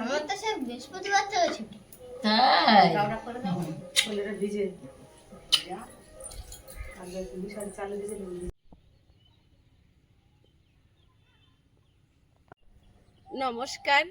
আমার তো সব বৃহস্পতিবার থেকে ছুটি। তাই ভিজে চালু ভিজে। নমস্কার,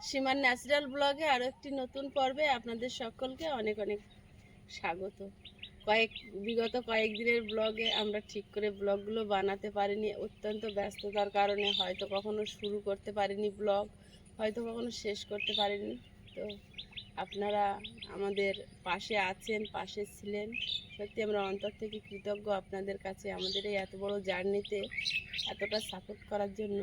সীমার ন্যাচারাল ব্লগে আরও একটি নতুন পর্বে আপনাদের সকলকে অনেক অনেক স্বাগত। বিগত কয়েকদিনের ব্লগে আমরা ঠিক করে ব্লগগুলো বানাতে পারিনি, অত্যন্ত ব্যস্ততার কারণে হয়তো কখনো শুরু করতে পারিনি ব্লগ, হয়তো কখনো শেষ করতে পারিনি। তো আপনারা আমাদের পাশে আছেন, পাশে ছিলেন, সত্যি আমরা অন্তর থেকে কৃতজ্ঞ আপনাদের কাছে আমাদের এই এত বড় জার্নিতে এতটা সাপোর্ট করার জন্য।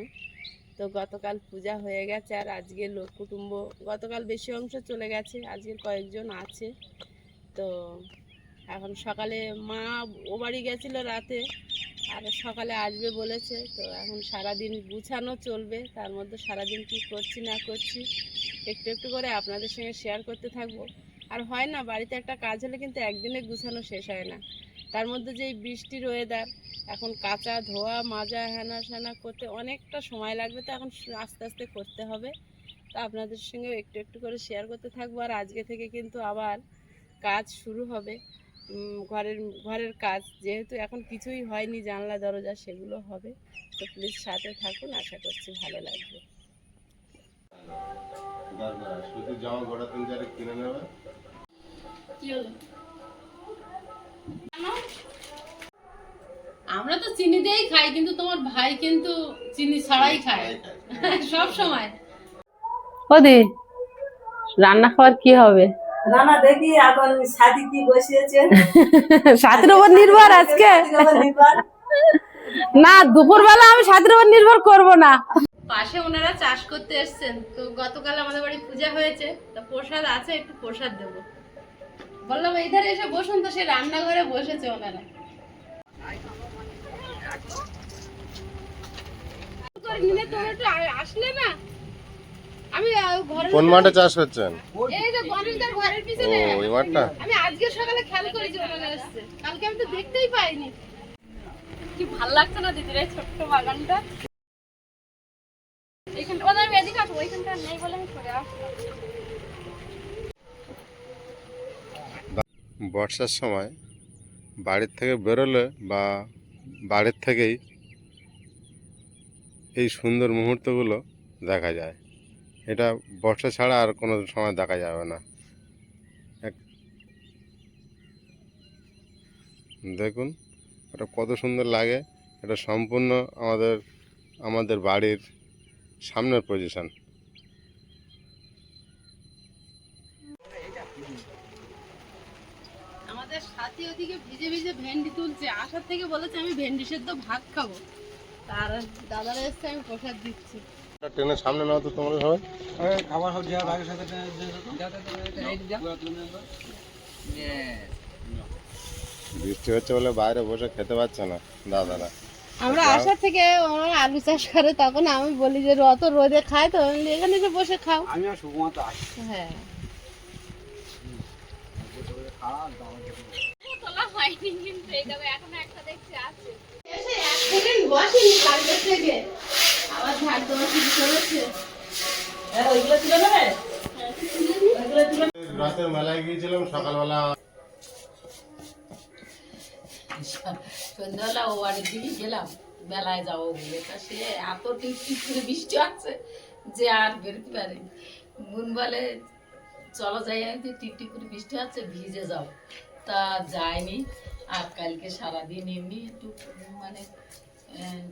তো গতকাল পূজা হয়ে গেছে, আর আজকে লোক কুটুম্ব গতকাল বেশি অংশ চলে গেছে, আজকের কয়েকজন আছে। তো এখন সকালে মা ও বাড়ি গেছিলো রাতে, আর সকালে আসবে বলেছে। তো এখন সারাদিন গুছানো চলবে, তার মধ্যে সারাদিন কী করছি না করছি একটু একটু করে আপনাদের সঙ্গে শেয়ার করতে থাকবো। আর হয় না, বাড়িতে একটা কাজ হলে কিন্তু একদিনে গুছানো শেষ হয় না। তার মধ্যে যে বৃষ্টির ওয়েদার, এখন কাঁচা ধোয়া মাজা হেনা সেনা করতে অনেকটা সময় লাগবে। তো এখন আস্তে আস্তে করতে হবে। তো আপনাদের সঙ্গে একটু একটু করে শেয়ার করতে থাকবো। আর আজকে থেকে কিন্তু আবার কাজ শুরু হবে, ঘরের কাজ, যেহেতু এখন কিছুই হয়নি, জানলা দরজা সেগুলো হবে। তো প্লিজ সাথে থাকুন, আশা করছি ভালো লাগবে। আমরা তো চিনি দিয়েই খাই, কিন্তু তোমার ভাই কিন্তু চিনি ছাড়াই খায় সব সময়। ওদি রান্না খাওয়ার কি হবে? রান্না দেখি এখন সাথী কি বসিয়েছে। সাথীর উপর নির্ভর আজকে না, দুপুরবেলা আমি সাথীর উপর নির্ভর করব না। পাশে ওনারা চাষ করতে এসছেন, তো গতকাল আমাদের বাড়ি পূজা হয়েছে, তো প্রসাদ আছে, একটু প্রসাদ দেবো। বললাম এই ধারে এসে বসুন, তো সে রান্নাঘরে বসেছে ওনারা। আসলে না, আমি কোন মাঠে চাষ করছেন? এই যে গণেশদার ঘরের পিছনে। ও ওই মাঠটা? আমি আজকে সকালে খেয়াল করেছি ওনারা আসছে, কালকে আমি তো দেখতেই পাইনি। কি ভালো লাগছে না দিদির এই ছোট্ট বাগানটা। এইখানটা ওদের আমি এদিকে আসবো, ওইখানটা নেই বলে আমি সরে আসলাম। বর্ষার সময় বাড়ির থেকে বেরোলে বা বাড়ির থেকেই এই সুন্দর মুহূর্তগুলো দেখা যায়। এটা বর্ষা ছাড়া আর কোনো সময় দেখা যাবে না। দেখুন এটা কত সুন্দর লাগে। এটা সম্পূর্ণ আমাদের বাড়ির সামনের পজিশন। আমাদের সাথী ওদিকে ভিজে ভিজে ভেন্ডি তুলছে, আসার থেকে বলেছে আমি ভেন্ডি সেদ্ধ ভাত খাবো। তার দাদারা এসছে, আমি প্রসাদ দিচ্ছি। ট্রেনের সামনে নাও তো তোমরা সবাই। খাবার সব দেওয়া ভাগের সাথে বৃষ্টি হচ্ছে বলে বাইরে বসে খেতে পাচ্ছে না দাদারা। আমরা আসার থেকে ওরা আলু চাষ করে, তখন আমি বলি যে অত রোদে খায়, তো এখানে এসে বসে খাও। আমি আর শুধুমাত্র আসি। হ্যাঁ, আবার ঝাড় দেওয়া শুরু করেছে। ওইগুলো তুলে নেবে। রাতের মেলায় গিয়েছিলাম, সকালবেলা সন্ধ্যাবেলা ও বাড়ির দিকে গেলাম, মেলায় যাবো বলে। তা সে এত টিপটিপ করে বৃষ্টি আছে যে আর বেরোতে পারেনি। গুন বলে চলো যাই, আমি টিপটিপ করে বৃষ্টি আছে, ভিজে যাও। তা যায়নি। আর কালকে সারাদিন এমনি একটু মানে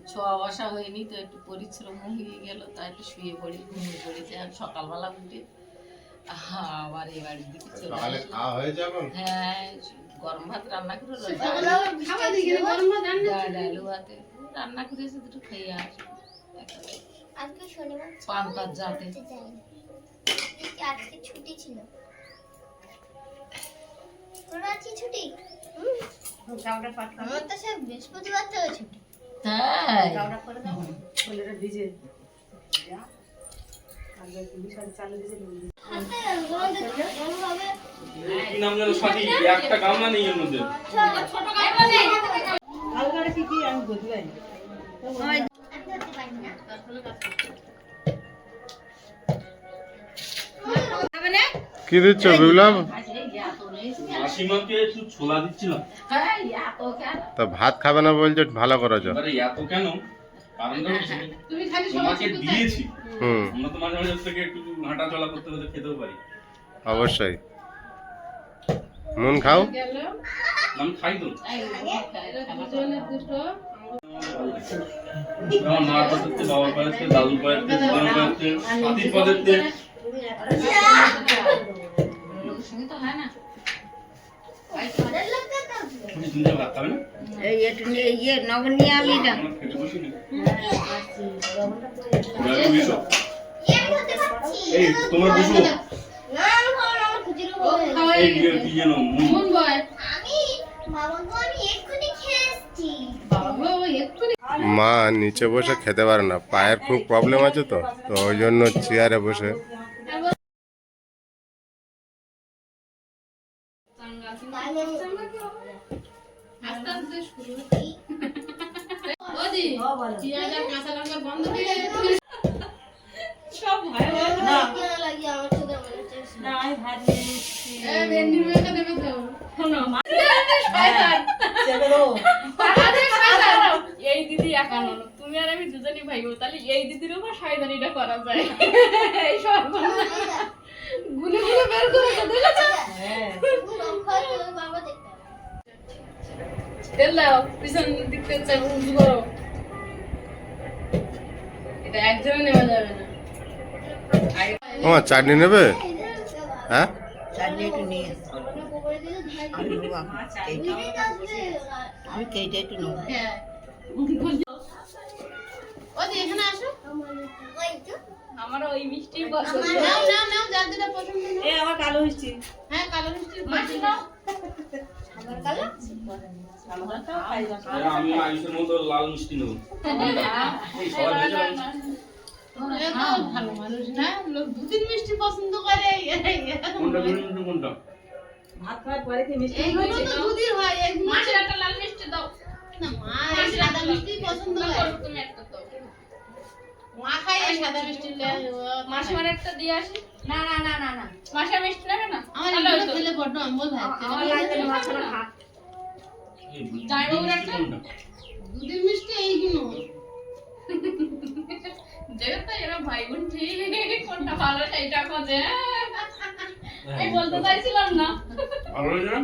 ছোঁয়া বসা হয়নি, তো একটু পরিশ্রম হয়ে গেল, তা একটু শুয়ে পড়ি, ঘুমিয়ে পড়েছে। আর সকালবেলা উঠে আবার এই বাড়ির দিকে চলে সকালে খাওয়া হয়ে যাবে। হ্যাঁ, গরম ভাত রান্না করে ডালু ভাতে রান্না করেছে, দুটো খেয়ে আসবো। আজকে শনিবার পান্তার যাতে আজকে ছুটি ছিল। তোর আজকে ছুটি? আমার তো সব বৃহস্পতিবার থেকে ছুটি। তাই ভিজে চালু ভিজে। একটা গামলা নেই এর মধ্যে। কি কি আমি বলতে পারি। কি দিচ্ছ বিপ্লব? মাসিমাকে একটু ছোলা দিচ্ছিলাম। হ্যাঁ, এত কেন? তা ভাত খাবে না বলছো, ভালো করেছো। এবারে এত কেন? কারণটা হচ্ছে তুমি খালি তোমাকে দিয়েছি। হুম, আমরা তো মাঝে মাঝে ওর থেকে একটু হাঁটা চলা করতে করতে খেতেও পারি। অবশ্যই। নুন খাও। আমি খাই তো। আমার মার পাশে, বাবার পাশে, দাদুর পাশে, দিদার পাশে, হাতির পাশে। তো হয় না। তুমি দুটো ভাত খাবে না? আমার খেতে বসিনি। তোমরা একটু বসো। এই, তোমরা বসো। এই কি যেন মা নিচে বসে খেতে পারে না, পায়ের খুব প্রবলেম আছে, তো তো ওই জন্য চেয়ারে বসে। আস্তে আস্তে শুরু ওদি পেঁয়াজ আর কাঁচা লঙ্কা বন্ধ হয়ে গেছে সব ভয় ভয় না আমি ভাত নিয়ে নিচ্ছি এ ভেন্ডি মেখে দেবে তো শোনো শয়তান চেলো আরে শয়তান এই দিদি একা নন তুমি আর আমি দুজনই ভাই বোন তাহলে এই দিদির উপর শয়তানিটা করা যায় এই সব গুনে গুনে বের করে দেখেছো হ্যাঁ তেল দাও পিছন দিক থেকে চাই উঁচু করো এটা একজনে নেওয়া যাবে না ও চাটনি নেবে? হ্যাঁ, হ্যাঁ ওদি এখানে আসো আমার ওই মিষ্টি পছন্দ নাও নাও নাও যার যেটা পছন্দ নাও এই আমার কালো মিষ্টি হ্যাঁ কালো মিষ্টি মাছ নাও আমার কালো আমি আইসের মতো লাল মিষ্টি নেবো। এই সবার ভেজে ভালো মানুষ না লোক দুদিন মিষ্টি পছন্দ করে কোনটা বিনুন কোনটা? ভাত খাওয়ার পরে কি মিষ্টি এইগুলো তো দুদিন হয় এক মাছের একটা লাল মিষ্টি দাও না মা সাদা মিষ্টি পছন্দ করে তুমি একটা দাও মা খায় এই সাদা মিষ্টি মাসিমার একটা দিয়ে আসি না না না না না মাসির মিষ্টি নেবে না আমার এগুলো খেলে বড় অম্বল হয় আমার লাগবে না মাছটা খা এই জামাইবাবুর একটা কোনটা? দুধের মিষ্টি এইগুলো জগৎটা এরা ভাই বোন ঠিক কোনটা ভালো সেইটা খোঁজে আমি বলতে চাইছিলাম না ভালো হয়েছে না?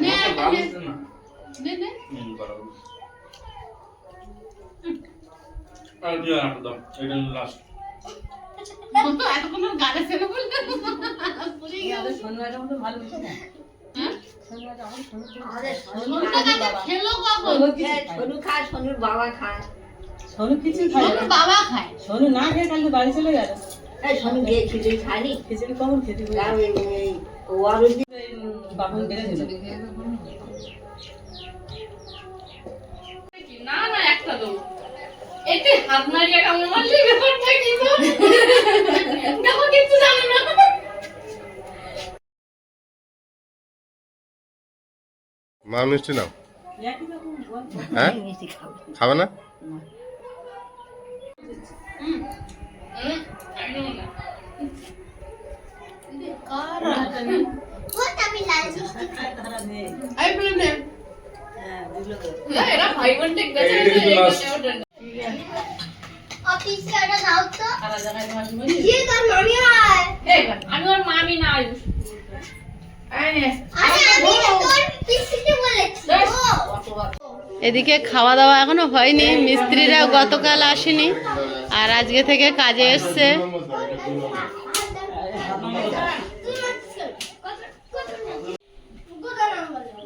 নে ভালো হয়েছে না? নে নে বরাবর। আর দিয়ে রাখো দাও, এটা লাস্ট। এতক্ষণ গাড়ি ছেড়ে বলতে পুরি গেল শনিবার মতো ভালো মিষ্টি না হ্যাঁ শনিবার আমার মনটা গাড়ি খেলো কখন সোনু খায়, সোনুর বাবা খায়। সোনু কিছু খায় ওর না। বাবা খায় সোনু না খেয়ে কালকে বাড়ি চলে গেল। এই শোনো গিয়ে খিচুড়ি খাইনি খিচুড়ি কখন খেতে হবে? আর ও আলু দিয়ে বাবুল বেড়ে দিল। না না একটা দাও এতে হাত নাড়িয়ে কামড় মারলে ব্যাপারটা কি তো দেখো কিছু জানো না মা মিষ্টি নাও। একই রকম বল। হ্যাঁ, মিষ্টি খাবো খাবে না? আমি লাল মিষ্টি খাই। তারা নেই। আই বলে নে হ্যাঁ, দিল তো। এরা ভাই বোন ঠিক গেছে এইটা কিন্তু last। অফিসে ওটা দাও তো। সারা জায়গায় মাঝে মাঝে যে তোর মামি হয়। আমি ওর মামি না আয়ুষ আরে আমি তো তোর পিসিকে বলেছি। এদিকে খাওয়া দাওয়া এখনো হয়নি মিস্ত্রিরাও গতকাল আসেনি আর আজকে থেকে কাজে এসছে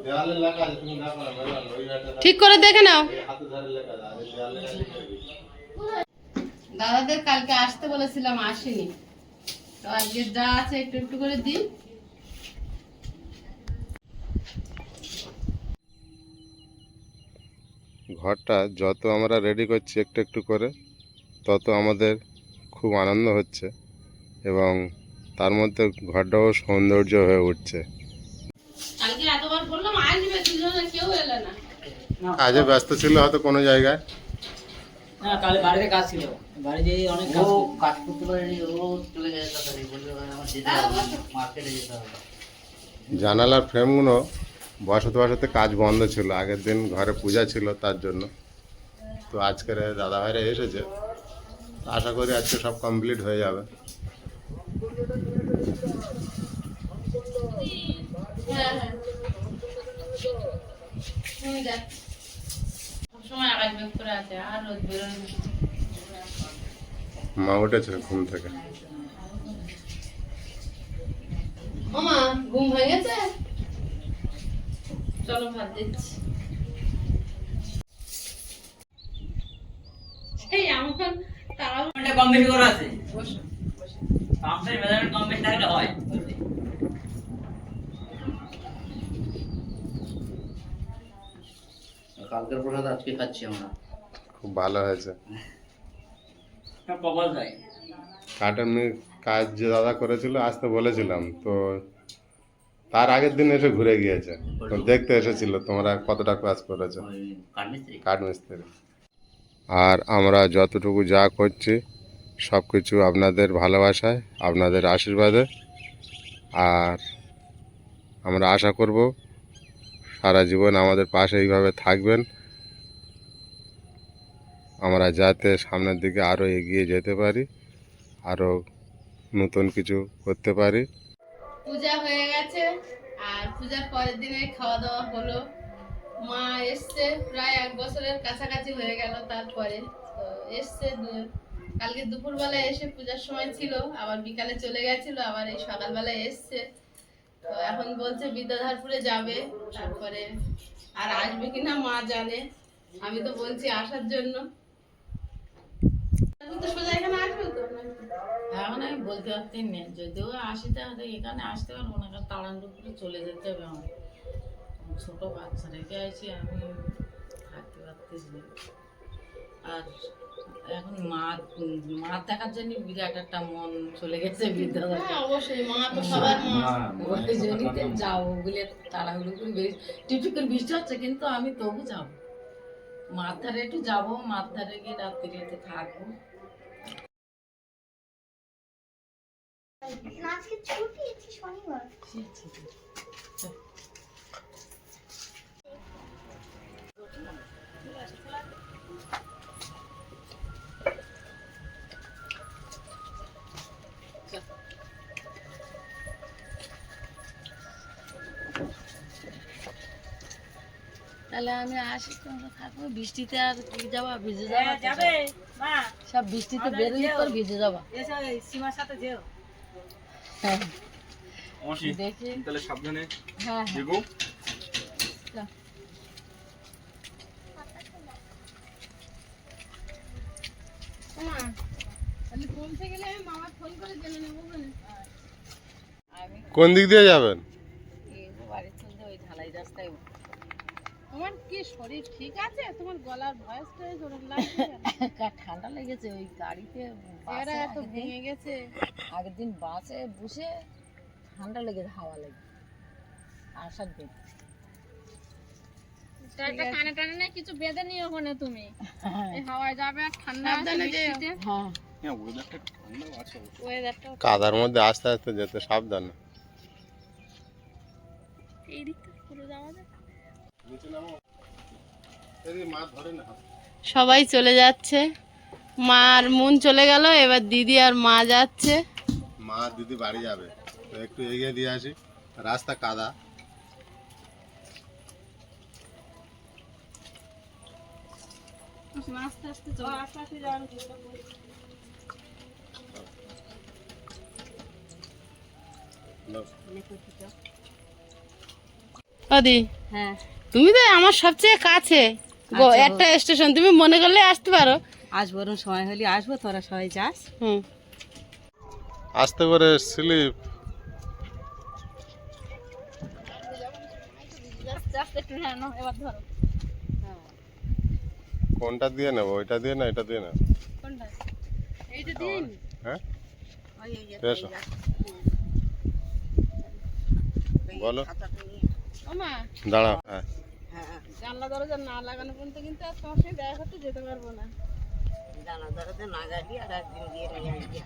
দেওয়ালে লেখা আছে, তুমি দেখো না, বেরোলো, ওই একটা ঠিক করে দেখে নাও হাতে ধরে লেখা আছে, দেওয়ালে লেখা আছে। দাদাদের কালকে আসতে বলেছিলাম আসেনি তো আজকে যা আছে একটু একটু করে দিই ঘরটা যত আমরা রেডি করছি একটু একটু করে, তত আমাদের খুব আনন্দ হচ্ছে এবং তার মধ্যে ঘরটাও সৌন্দর্য হয়ে উঠছে। কালকে এতবার বললাম আসবে দুজনে কেউ এলো না কাজে ব্যস্ত ছিল হয়তো কোনো জায়গায়। না কালে বাড়িতে কাজ ছিল, বাড়ি যেয়ে অনেক কাজ ও করতো। কাজ করতে পারেনি, ও চলে যায় তাড়াতাড়ি, বলবে আমার যেতে হবে, মার্কেটে যেতে হবে। জানালার ফ্রেমগুলো বসাতে বসাতে কাজ বন্ধ ছিল, আগের দিন ঘরে পূজা ছিল তার জন্য। তো আজকের দাদাভাইরা এসেছে, তো আশা করি আজকে সব কমপ্লিট হয়ে যাবে। সবসময় আকাশ মেঘ করে আছে, আর রোদ বেরোয় না। মা উঠেছে ঘুম থেকে। ওমা ঘুম হয়ে গেছে, চলো ভাত দিচ্ছি। সেই আমার তারা এটা কম বেশি করে আছে, বসো বসো। পাম্পের মেজারমেন্ট কম বেশি থাকলে হয়। কালকের প্রসাদ আজকে খাচ্ছি আমরা। খুব ভালো হয়েছে। সব কপাল হয়। কাঠ এমনি কাজ যে দাদা করেছিল আসতে বলেছিলাম, তো তার আগের দিন এসে ঘুরে গিয়েছে, তো দেখতে এসেছিল তোমরা কতটা কাজ করেছো, ওই কাঠমিস্ত্রি। কাঠ মিস্ত্রি। আর আমরা যতটুকু যা করছি সব কিছু আপনাদের ভালোবাসায়, আপনাদের আশীর্বাদে। আর আমরা আশা করব সারা জীবন আমাদের পাশে এইভাবে থাকবেন, আমরা যাতে সামনের দিকে আরও এগিয়ে যেতে পারি, আরও নতুন কিছু করতে পারি। পূজা হয়ে গেছে, আর পূজার পরের দিনে খাওয়া দাওয়া হলো। মা এসছে প্রায় 1 বছরের কাছাকাছি হয়ে গেল, তারপরে তো এসছে কালকে দুপুরবেলা এসে পূজার সময় ছিল, আবার বিকালে চলে গেছিল, আবার এই সকালবেলায় এসছে। তো এখন বলছে বিদ্যাধরপুরে যাবে, তারপরে আর আসবে কিনা মা জানে, আমি তো বলছি আসার জন্য। এখন তো সোজা এখানে আসবে তো নাকি? এখন আমি বলতে পারছি না, যদিও আসি তাহলে এখানে আসতে পারবো না, কারণ তাড়াহুড়ো করে চলে যেতে হবে আমার। ছোট বাচ্চা রেখে আছি, আমি থাকতে পারতেছি না। আর এখন মা দেখার জন্য বিরাট একটা মন চলে গেছে বিদ্যাধর। হ্যাঁ অবশ্যই, মা তো সবার মা। ওই জন্যই তো যাবো বলে তাড়াহুড়ো করে টিপটিপ করে বৃষ্টি হচ্ছে, কিন্তু আমি তবু যাবো। মার ধারে একটু যাবো, মার ধারে গিয়ে রাত্রিরে একটু থাকবো। আজকে ছুটি আছে, শনিবার। তাহলে আমি আসি, তোমরা থাকবো। বৃষ্টিতে আর কি যাবা, ভিজে যাবা? সব বৃষ্টিতে বেরোলে পর ভিজে যাবা। সীমার সাথে যেও। হ্যাঁ অবশ্যই। দেখি। তাহলে সাবধানে হ্যাঁ হ্যাঁ। দেখো। মা তাহলে পৌঁছে গেলে আমি মামার ফোন করে জেনে নেবো। আমি কোন দিক দিয়ে যাবেন? বাড়ি চলতে ওই ঢালাই রাস্তায় উঠবো। তোমার কি শরীর ঠিক আছে? তোমার গলার ভয়েসটা জোরে লাগছে কেন? ঠান্ডা লেগেছে ওই গাড়িতে, চেহারা এত ভেঙে গেছে। আগের দিন বাসে বসে ঠান্ডা লেগেছে, হাওয়া লেগে আসার দিন। একটা কানে টানে না কিছু বেঁধে নিও ওখানে তুমি। এই হাওয়ায় যাবে আর ঠান্ডা আছে বৃষ্টিতে। হ্যাঁ হ্যাঁ, ওয়েদারটা ঠান্ডা আছে। ওয়েদারটা কাদার মধ্যে আস্তে আস্তে যেতে সাবধান। এই দিকটা পুরো যাওয়া যায়। সবাই চলে যাচ্ছে, মার মন চলে গেল, এবার দিদি আর মা যাচ্ছে। মা দিদি বাড়ি যাবে, তো একটু এগিয়ে দিয়ে আসি, রাস্তা কাদা। আস্তে আস্তে চলো, আস্তে আস্তে যাওয়ার চেষ্টা করি। ওদি হ্যাঁ। তুমি তো আমার সবচেয়ে কাছে একটা স্টেশন, তুমি মনে করলে আসতে পারো। আসবো, সময় হলে আসবো, তোরা সবাই যাস। হুম আস্তে করে স্লিপ। এবার ধরো। কোনটা দিয়ে নেবো? ওইটা দিয়ে না এটা দিয়ে না? কোনটা? এইটা দিন। হ্যাঁ এসো, বলো। ওমা দাঁড়াও। হ্যাঁ জানলা দরজা না লাগানো পর্যন্ত কিন্তু আর তোমার সঙ্গে দেখা করতে যেতে পারবো না। জানা দরজা না গাড়ি আর একদিন দিয়ে নিয়ে আসবি।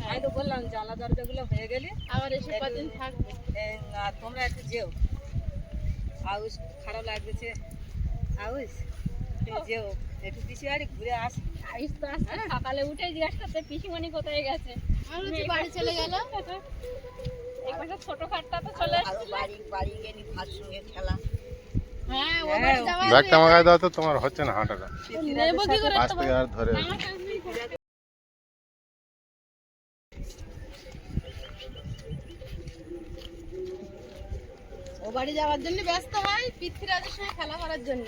আমি তো বললাম জানলা দরজাগুলো হয়ে গেলে আবার এসে কদিন থাকবে। আর তোমরা একটু যেও আউস খারাপ লাগতেছে আউস যেও একটু পিছিয়ে বাড়ি ঘুরে আসি। আইস তো আজকে সকালে উঠে জিজ্ঞাসা করতে পিসিমণি কোথায় গেছে। আমার হচ্ছে বাড়ি চলে গেল। এই পাশে ছোট খাটটা তো চলে আরো এসেছিল। বাড়ি বাড়ি গেলি ভাত সঙ্গে খেলা। হ্যাঁ ও বাড়ি যাওয়া ব্যাগটা মাগায় দাও তো, তোমার হচ্ছে না হাঁটাটা, নেবো কি করে? পাশ থেকে আর ধরে আমার কাছেই থাকে। ও বাড়ি যাওয়ার জন্য ব্যস্ত হয় পৃথ্বীরাজের সঙ্গে খেলা করার জন্য।